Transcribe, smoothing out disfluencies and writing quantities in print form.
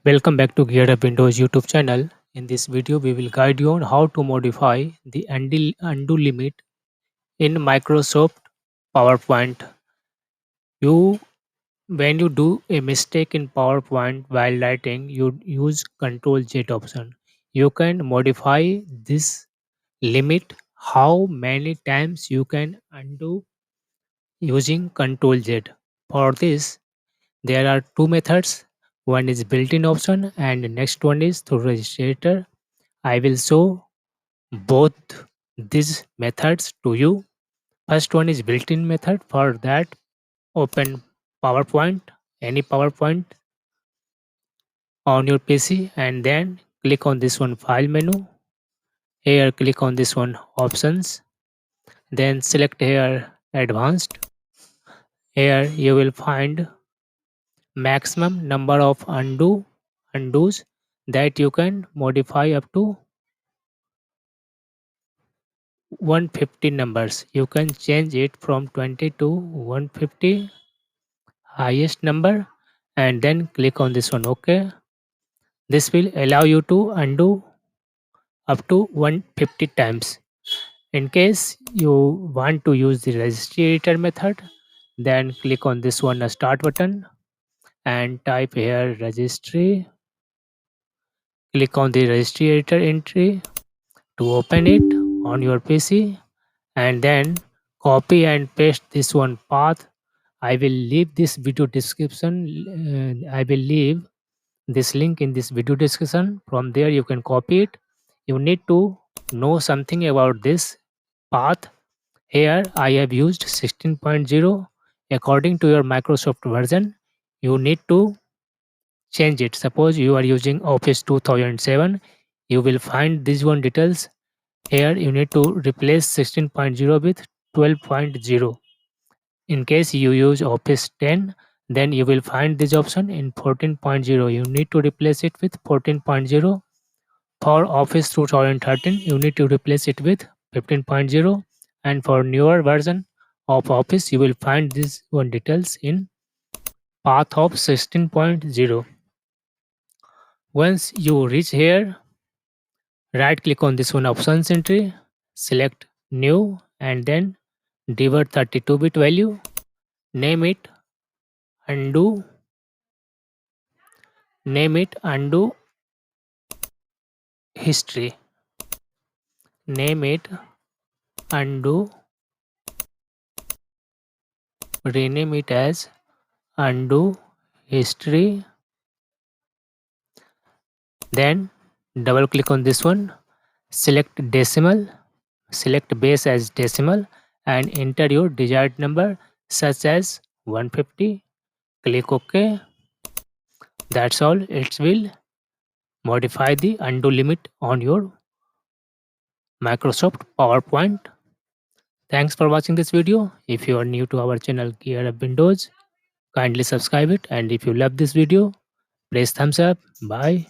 Welcome back to Geared Up Windows YouTube channel. In this video, we will guide you on how to modify the undo limit in Microsoft PowerPoint. You, when you do a mistake in PowerPoint while writing, you use Control Z option. You can modify this limit how many times you can undo using Control Z. For this, there are two methods. One is built-in option and the next one is through registrator. I will show both these methods to you. First one is built-in method. For that, open PowerPoint, any PowerPoint on your PC, and then click on this one file menu. Here click on this one options, then select here advanced. Here you will find maximum number of undos that you can modify up to 150 numbers. You can change it from 20 to 150 highest number, and then click on this one OK. This will allow you to undo up to 150 times. In case you want to use the registrator method, then click on this one start button and type here registry. Click on the registrator entry to open it on your PC, and then copy and paste this one path. I will leave this video description. I will leave this link in this video description. From there you can copy it. You need to know something about this path. Here I have used 16.0. According to your Microsoft version, you need to change it. Suppose you are using Office 2007, you will find these one details. Here you need to replace 16.0 with 12.0. In case you use Office 10, then you will find this option in 14.0. You need to replace it with 14.0. For Office 2013, you need to replace it with 15.0. And for newer version of Office, you will find this one details in path of 16.0. Once you reach here, right click on this one options entry, select new, and then divert 32-bit value, name it undo, undo history, name it undo, rename it as undo history. Then double click on this one, select decimal, select base as decimal, and enter your desired number such as 150. Click OK. That's all. It will modify the undo limit on your Microsoft PowerPoint. Thanks for watching this video. If you are new to our channel Gear Up Windows, kindly subscribe it, and if you love this video, press thumbs up. Bye.